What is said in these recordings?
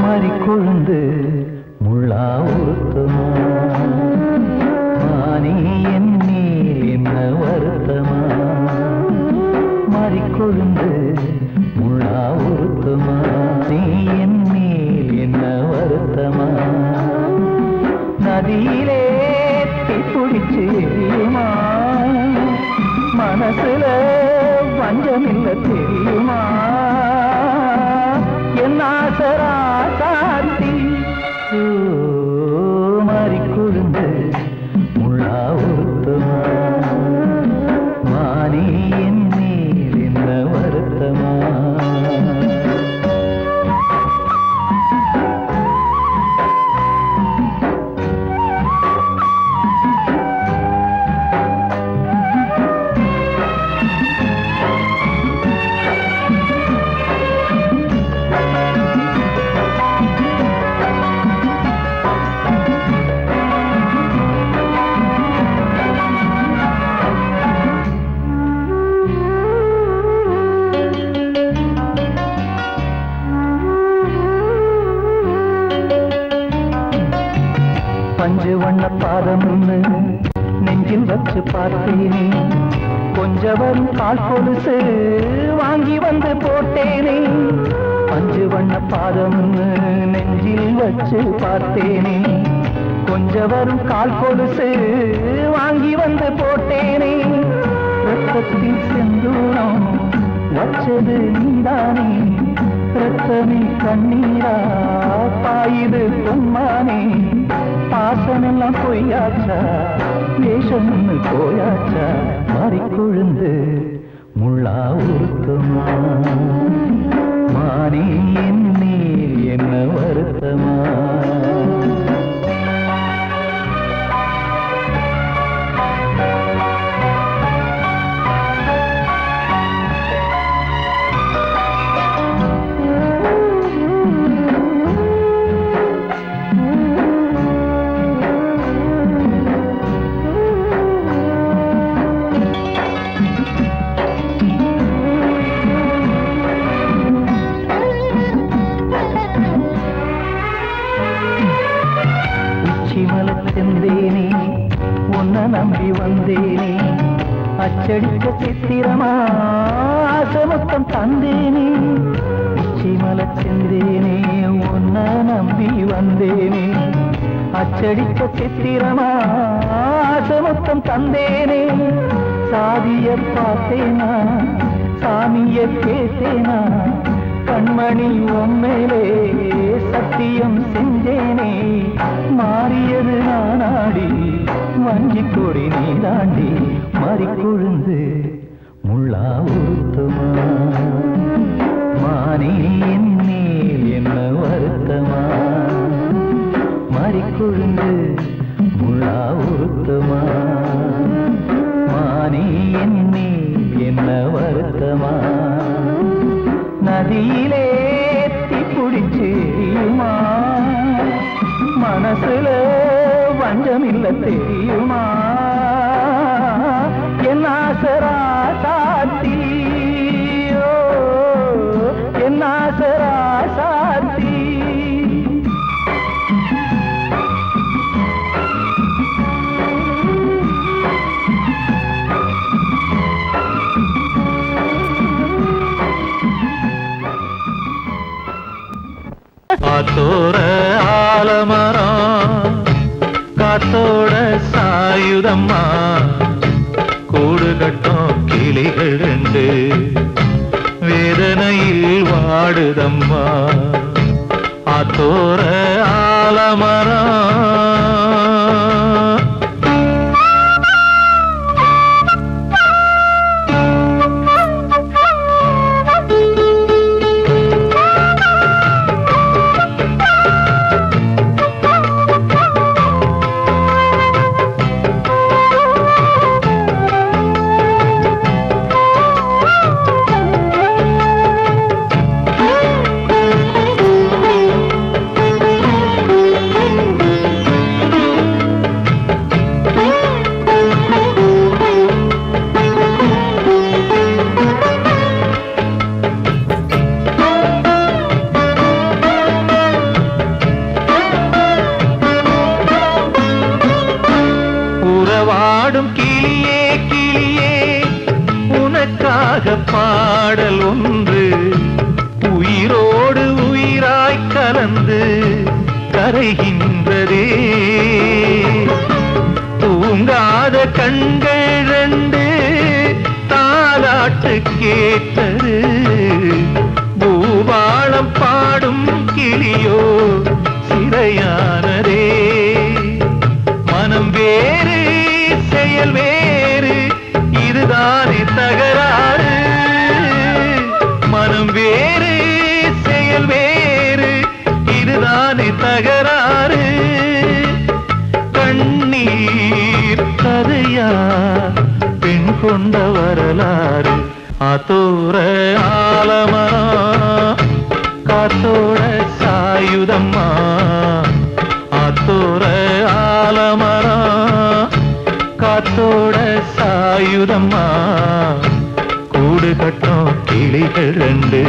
மாறி கொழுந்து முள்ளா உறுத்துமா மானே என் மேல் என்ன வருத்தமா மாறி கொழுந்து முள்ளா உறுத்துமா நீ என் மேல் என்ன வருத்தமா நதியிலே தீப்பிடிச்சு எரியுமா மனசுல வஞ்சமில்ல தெரியுமா என் ஆசரா சாத்தி மாறி கொழுந்து முள்ளா உறுத்துமா மானே என் மேல் என்ன வருத்தமா பஞ்சு வண்ண பாதம்னு நெஞ்சில் வச்சு பார்த்தேனே கொஞ்சம் வரும் கால் கொலுசு வாங்கி வந்து போட்டேனே பஞ்சு வண்ண பாதம்னு நெஞ்சில் வச்சு பார்த்தேனே கொஞ்சம் வரும் கால் கொலுசு வாங்கி வந்து போட்டேனே ரத்தத்தில் செந்தூரம் வச்சது நீதானே ரத்தமே கண்ணீரா பாயுது பொம்மானே பாசமெல்லாம் பொய்யாச்சா வேஷம்னு போயாச்சா மாறி கொழுந்து முள்ளா உறுத்துமா மானே என் மேல் என்ன வருத்தமா செந்தேனே உன்னை நம்பி வந்தேனே அச்சடிக்க சித்திரமா ஆசமுத்தம் தந்தேனே உச்சிமல செந்தேனே உன்னை நம்பி வந்தேனே அச்சடிக்க சித்திரமா ஆசமுத்தம் தந்தேனே சாதிய பார்த்தேனா சாமிய கேட்டேனா கண்மணி உண்மையிலே சத்தியம் செஞ்சேனே மாறியது நானாடி வஞ்சி கொடி நீ தாண்டி மாறி கொழுந்து முள்ளா உறுத்துமா மானே என் மேல் என்ன வருத்தமா மாறி கொழுந்து முள்ளா உறுத்துமா மானே என் மேல் என்ன வருத்தமா நதியிலே தீப்பிடிச்சு எரியுமா மனசுல வஞ்சமில்ல தெரியுமா என் ஆசரா சாத்தி என் ஆசரா சாத்தி காத்தோர ஆலமரம் காத்தோட சாயுதம்மா கூடு கட்டும் கிளிகள் ரெண்டு வேதனையில் வாடுதம்மா ஆத்தோர ஆலமரம் கரைகின்றதே தூங்காத கண்கள் ரெண்டு தாலாட்டு கேட்டது பூபாளம் பாடும் கிளியோ சிறையானதே மனம் வேறு செயல் வேறு இதுதானே தகராறு மனம் வேறு செயல் வேறு இதுதானே தகராறு கண்ணீர் கதையா பெண் கொண்ட வரலாறு ஆத்தோர ஆலமரம் காத்தோட சாயுதம்மா ஆத்தோர ஆலமரம் காத்தோட சாயுதம்மா கூடு கட்டும் கிளிகள் ரெண்டு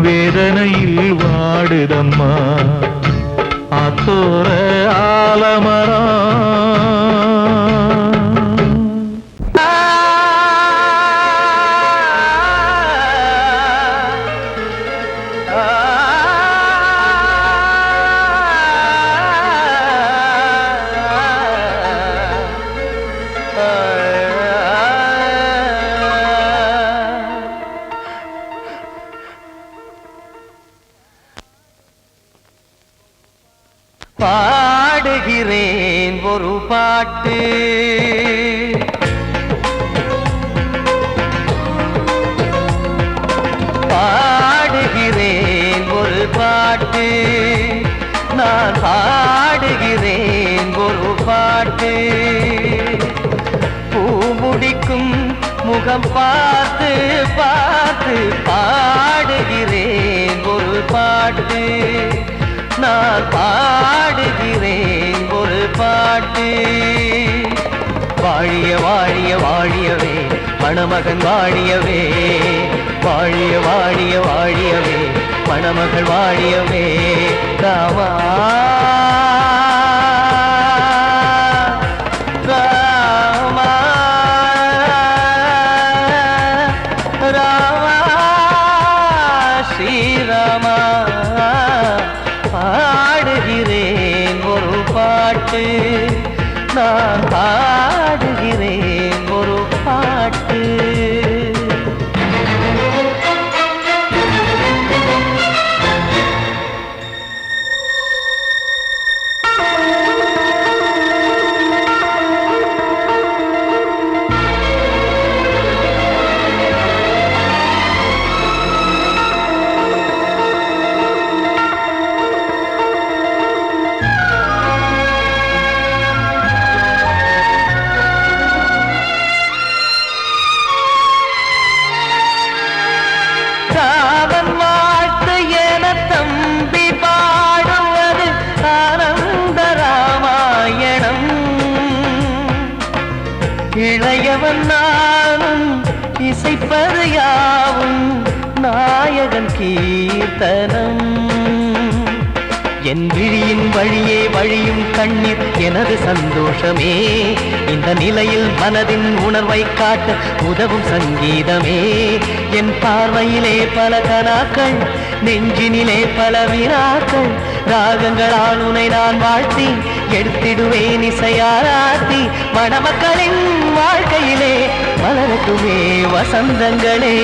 வேதனையில் வாடுதம்மா ஆத்தோர ஆலமரம் பாடுகிறேன் ஒரு பாட்டு பாடுகிறேன் ஒரு பாட்டு நான் பாடுகிறேன் ஒரு பாட்டு பூ முடிக்கும் முகம் பார்த்து பார்த்து பாடுகிறேன் ஒரு பாட்டு நான் பாடுகிறேன் ஒரு பாட்டு வாழிய வாழிய வாழியவே மணமகன் வாழியவே வாழிய வாழிய வாழியவே மணமகள் வாழியவே ராமா ராமா ராமா ஸ்ரீராமா பாடுகிறேன் ஒரு பாட்டு நான் பாடுகிறேன் ஒரு பாட்டு இளையவன் நானும் இசைப்பது யாவும் நாயகன் கீர்த்தனம் என் விழியின் வழியே வழியும் கண்ணீர் எனது சந்தோஷமே இந்த நிலையில் மனதின் உணர்வை காட்ட உதவும் சங்கீதமே என் பார்வையிலே பல கனாக்கள் நெஞ்சினிலே பல வினாக்கள் ராகங்களால் உனை நான் வாழ்த்தி எடுத்திடுவேன் இசையாராத்தி மணமக்களின் வாழ்க்கையிலே மலரட்டுமே வசந்தங்களே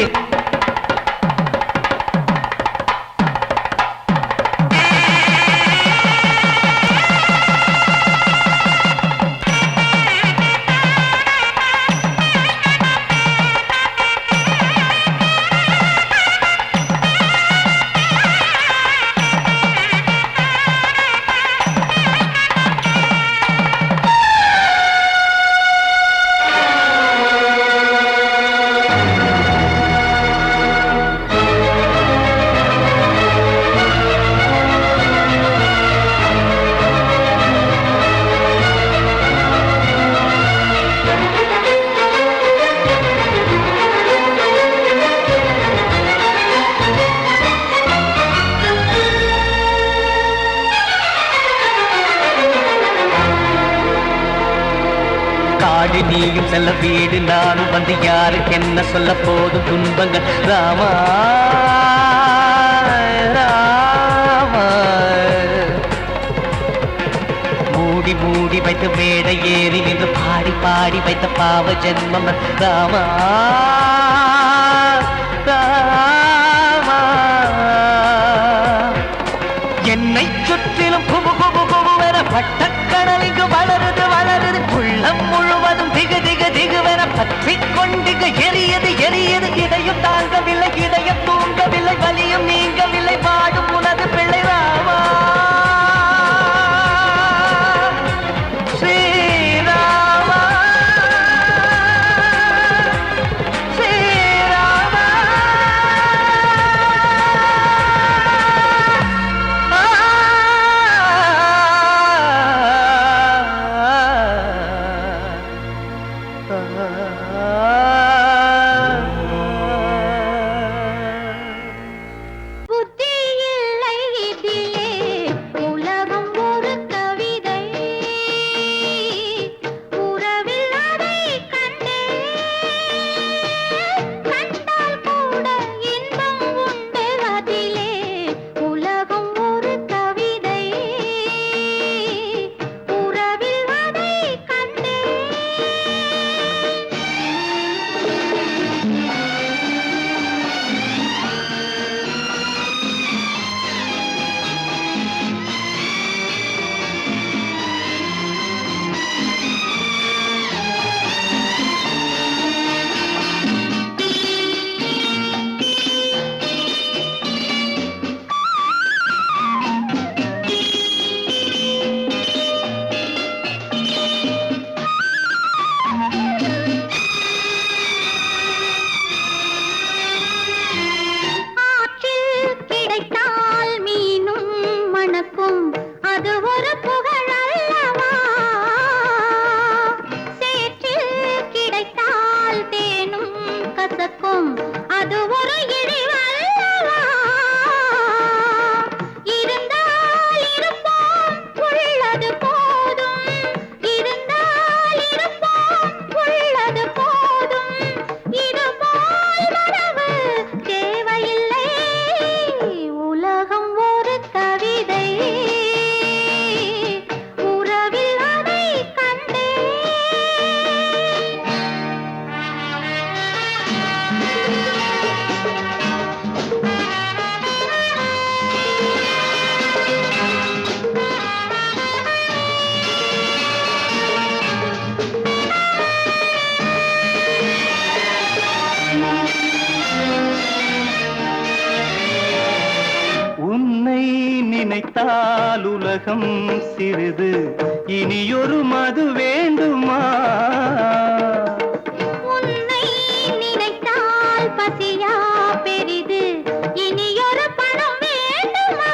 காடு நீயும் செல்ல வீடு நானும் வந்து யாருக்கு என்ன சொல்ல போதும் துன்பங்கள் ராமா ராமா மூடி வைத்து மேடை ஏறி நின்று பாடி பாடி வைத்த பாவ ஜென்மம் ராமா ராமா. என்னை சுற்றிலும் குபு குபு குபுவென பட்டக்கடல் இங்கு வளருது வளருது, உள்ளம் முழுவதும் திகு திகு திகுவென பற்றி கொண்டிகு எரியது எரியது. இதையும் தாங்கவில்லை இதயம் தூங்கவில்லை, வலியும் நீங்கவில்லை, பாடும் உனது பிள்ளை ராமா ஸ்ரீராமா ஸ்ரீராமா. நினைத்தால் உலகம் சிறிது, இனியொரு மது வேண்டுமா? உன்னை நினைத்தால் பசியா பெரிது, இனியொரு பணம் வேண்டுமா?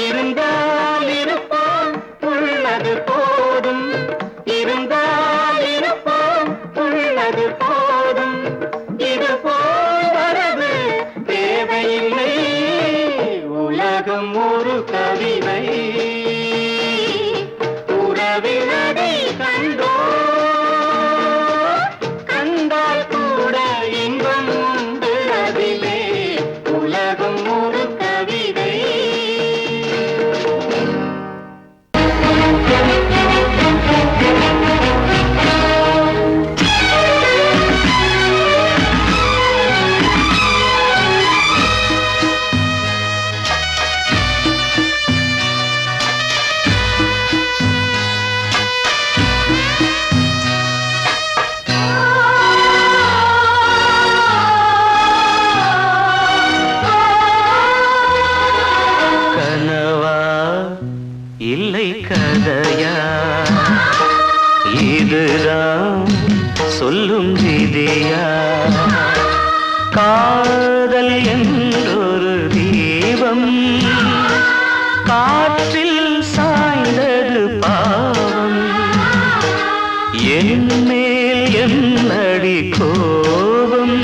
இருந்தால் இருப்போம் உள்ளது போதும், இருந்தால் இருப்போம் உள்ளது போதும், இது போல் வரவு தேவையில்லை, உலகம் ஒரு கவிதை, உறவில் அதை கண்டோ, கண்டால் கூட இன்பம் உண்டு அதிலே, உலகம் ஒரு கவிதை. இல்லை கதையா, இதுதான் சொல்லும் விதியா? காதல் என்றொரு தீபம் காற்றில் சாய்ந்தது பாவம், என் மேல் என்னடி கோபம்?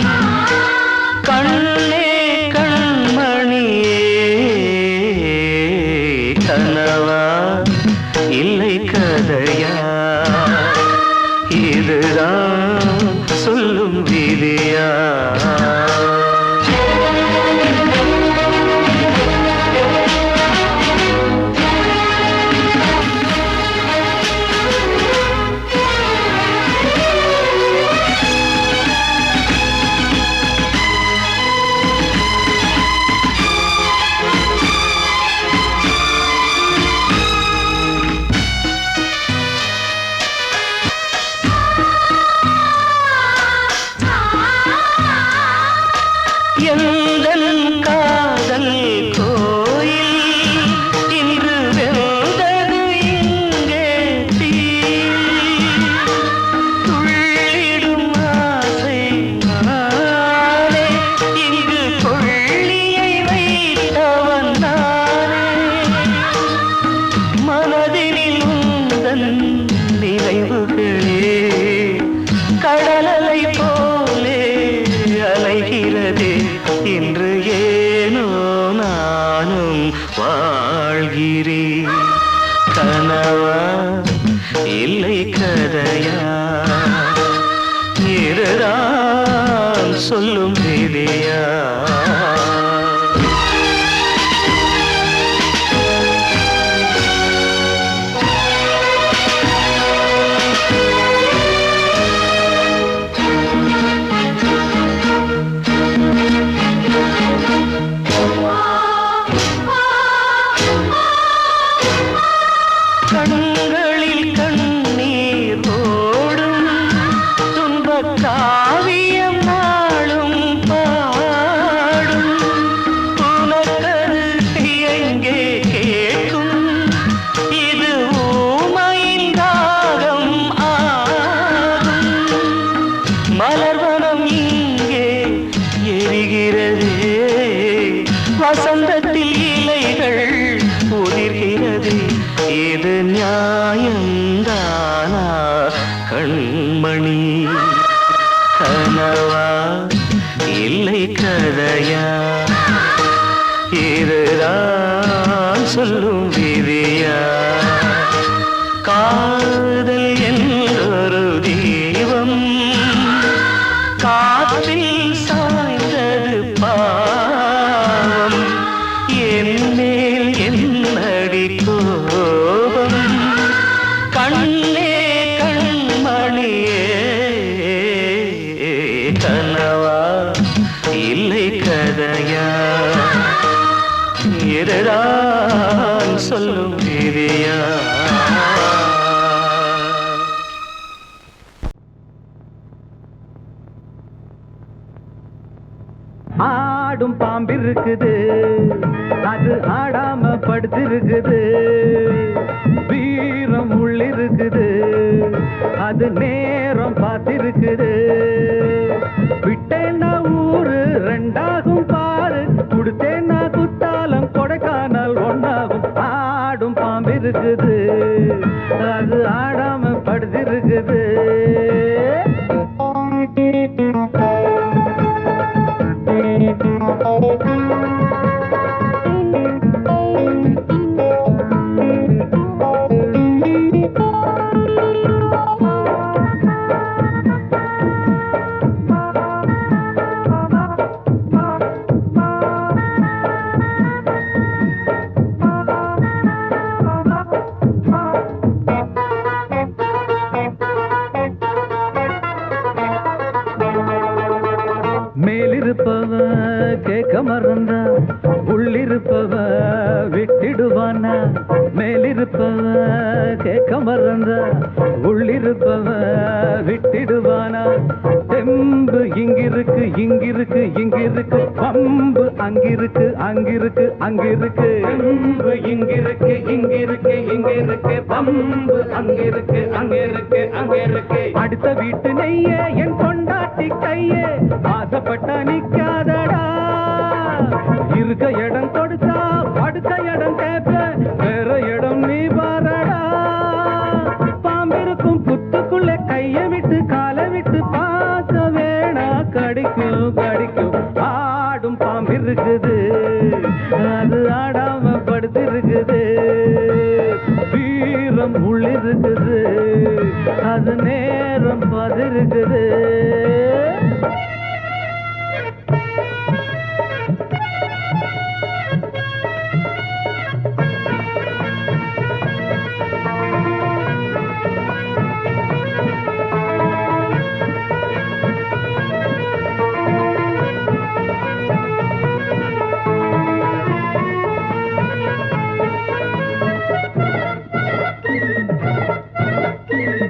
கண்ணே கண்மணியே, கனவா இல்லை கதையா, இதுதான் சொல்லும் விதியா? எந்தன் காதல் கோயில் இன்று வெந்தது இங்கே தீ துள்ளிடும் ஆசை நானே இங்கு கொள்ளியை வைத்தவன் நானே மனதினில் உந்தன் நினைவுகளே கடலலை போலே அலைகிறதே இன்று ஏனோ நானும் வாழ்கிறேன் கனவா இல்லை கதையா இருதான் சொல்லும் விதியா கண்களில் கண்ணீர் ஓடும் துன்பக் காவியம் நாளும் பாடும் உனக்கது எங்கே கேட்கும் இது ஊமையின் ராகம் ஆகும் மலர்வனம் இங்கே எரிகிறதே வசந்தத்தில் இலைகள் உதிர்கிறது இது நியாயந்தானா கண்மணி கனவா இல்லை கதையா இதுதான் சொல்லும் விதியா காதல் என்றொரு தீபம் காற்றில் சாய்ந்தது பாவம் என் மேல் என்னடி கோபம் கண்ணே கண்மணியே கனவா இல்லை கதையா இதுதான் சொல்லும் விதியா ஆடும் பாம்பிருக்குது அது ஆடாம படுத்திருக்குது வீரம் உள்ளிருக்குது அது நேரம் பார்த்திருக்குது விட்டேன்னா ஊரு ரெண்டாகும் பாரு கொடுத்தேன்னா குத்தாலம் கொடைக்கானல் ஒன்றாகும் ஆடும் பாம்பிருக்குது அது ஆடாம படுத்திருக்குது மேலிருப்பவ கேட்க மறந்தா உள்ளிருப்பவ விட்டிடுவானா மேலிருப்பவ கேட்க மறந்தா உள்ளிருப்பவ விட்டிடுவானா தெம்பு இங்கிருக்கு இங்கிருக்கு இங்கிருக்கு பம்பு அங்கிருக்கு அங்கிருக்கு அங்கிருக்கு தெம்பு இங்கிருக்கு இங்கிருக்கு இங்கிருக்கு பம்பு அங்கிருக்கு அங்கிருக்கு அங்கிருக்கு அடுத்த வீட்டு நெய்ய என் பொண்டாட்டி கையே ஆசைப்பட்ட நிக்காதடா இருக்க இடம் கொடுத்தா படுக்க இடம் கேட்ப வேற இடம் நீ பாரடா பாம்பிருக்கும் புத்துக்குள்ள கைய விட்டு காலை விட்டு பார்க்க வேணா கடிக்கும் கடிக்கும் ஆடும் பாம்பிருக்குது அது ஆடாம படுத்திருக்குது வீரம் உள்ளிருக்குது அது நேரம் பதிருக்குது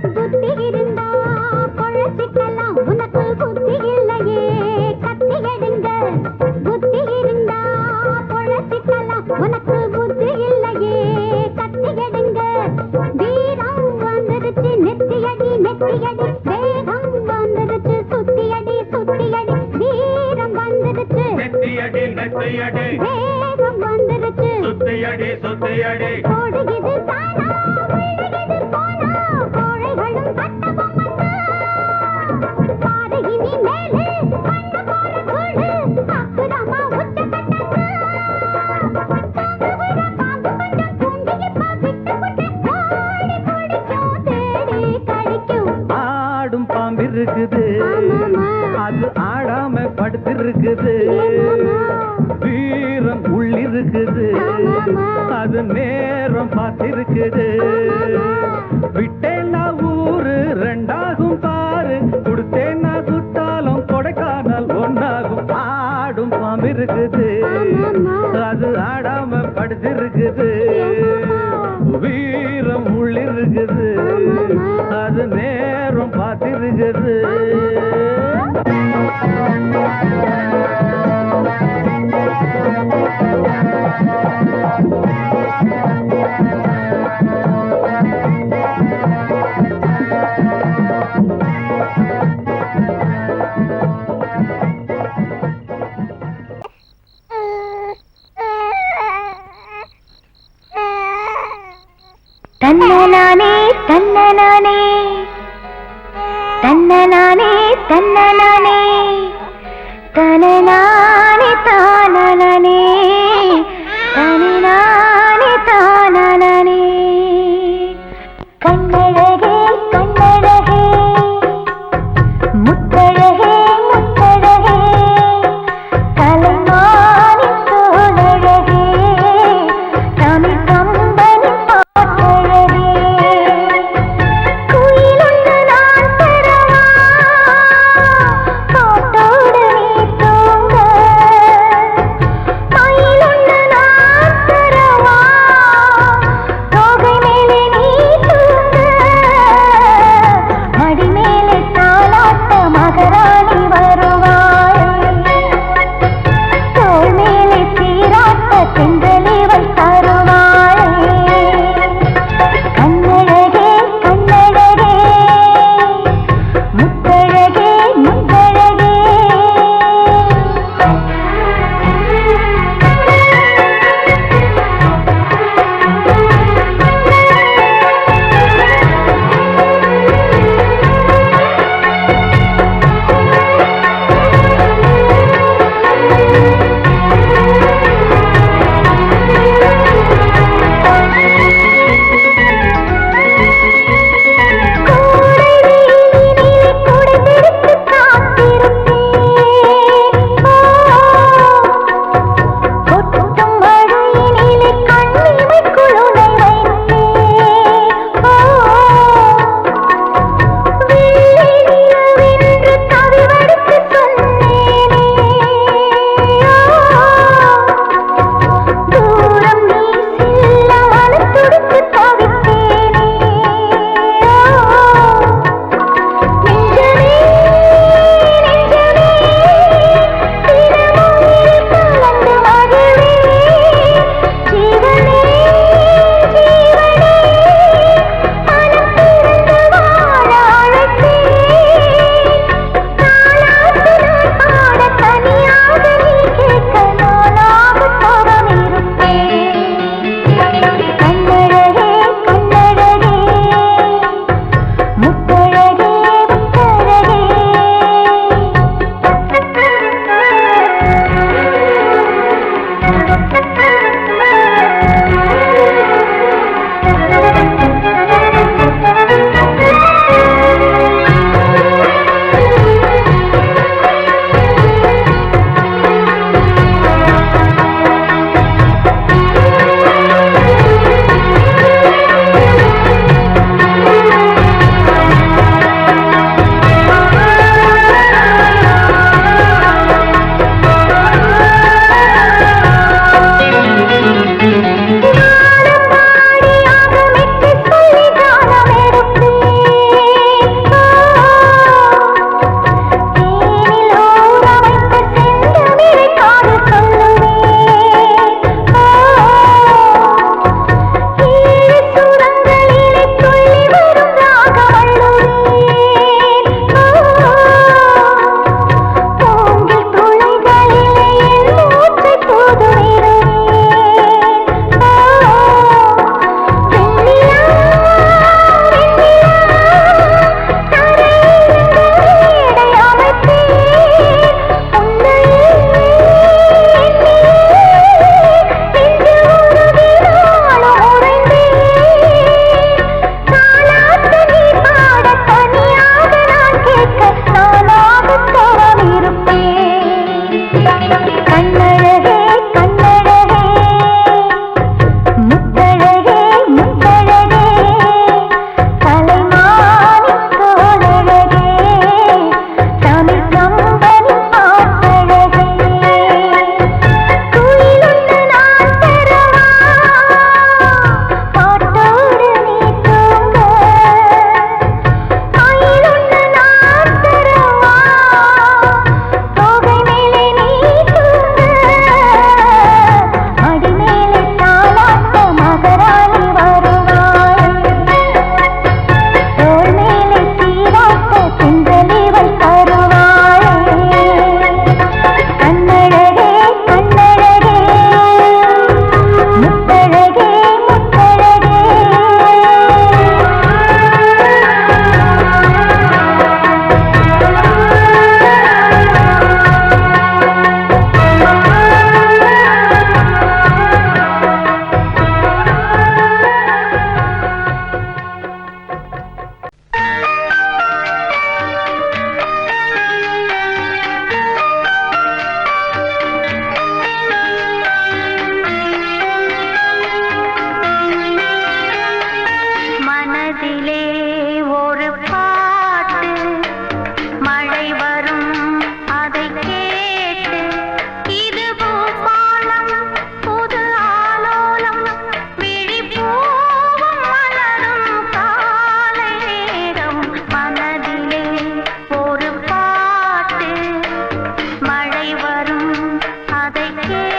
புத்தி இருந்தா பொழச்சிக்கலாம் உனக்கு புத்தி நெத்தியடி நெத்தியடி வேகம் வந்துருச்சு சுத்தியடி சுத்தியடி ஓடுகிது தானா விழுகிது போனா கோழைகளும் சட்ட பொம்மன்னா பாரு இனி மேலே பண்ண போற கூடு அப்புறமா உச்ச கட்டா பாம்பு கொஞ்சம் தூங்கி விட்டு விட்டு ஓடி பிடிக்கும் தேடி கடிக்கும் ஆடும் பாம்பு இருக்குது அது ஆடாம படுத்திருக்குது வீரம் உள்ளிருக்குது அது நேரம் பார்த்திருக்குது விட்டேன்னா ஊரு ரெண்டாகும் பாரு கொடுத்தேன்னா குத்தாலும் கொடைக்கானல் ஒன்னாகும் ஆடும் பாம்பு இருக்குது அது ஆடாம படுத்திருக்குது வீரம் உள்ளிருக்குது அது நேரம் பார்த்திருக்குது தன்னனானே தன்னனானே தன்னனானே தன்னனானே தனனானே தானனனே தனனானே தானனனே கண்ணழகே கண்ணழகே முத்தழகே முத்தழகே தலைமானி தோழழகே தமிழ் கம்பனி பாட்டழகே குயிலொன்று நான் தரவா பாட்டோடு நீ தூங்க கேட்டு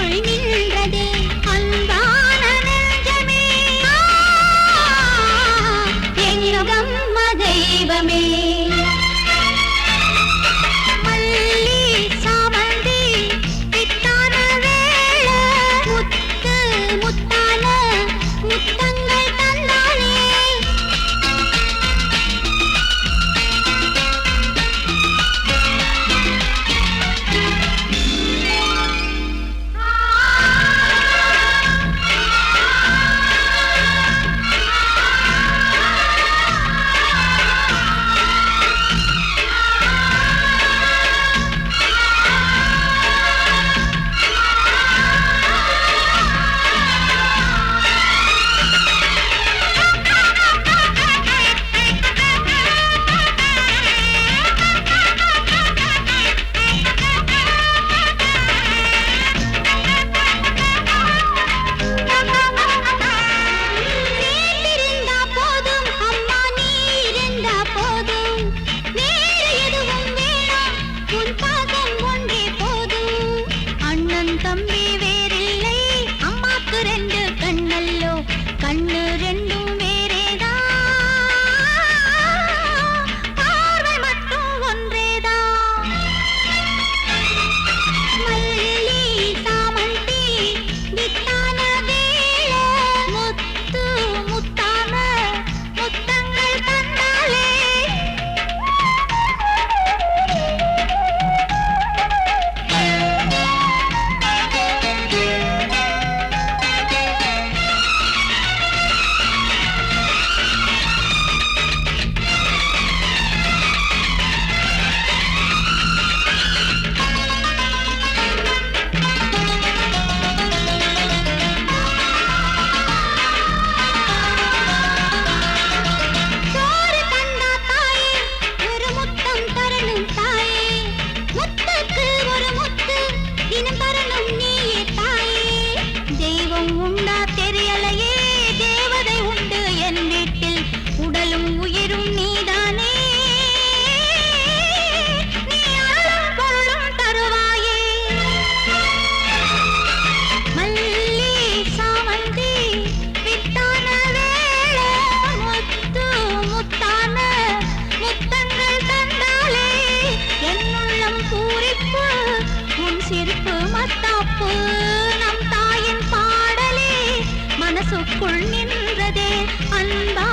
எனக்குள் நின்றதே அன்பான நெஞ்சமே எங்கம் தெய்வமே நம் தாயின் பாடலே மனசுக்குள் நின்றதே அன்பா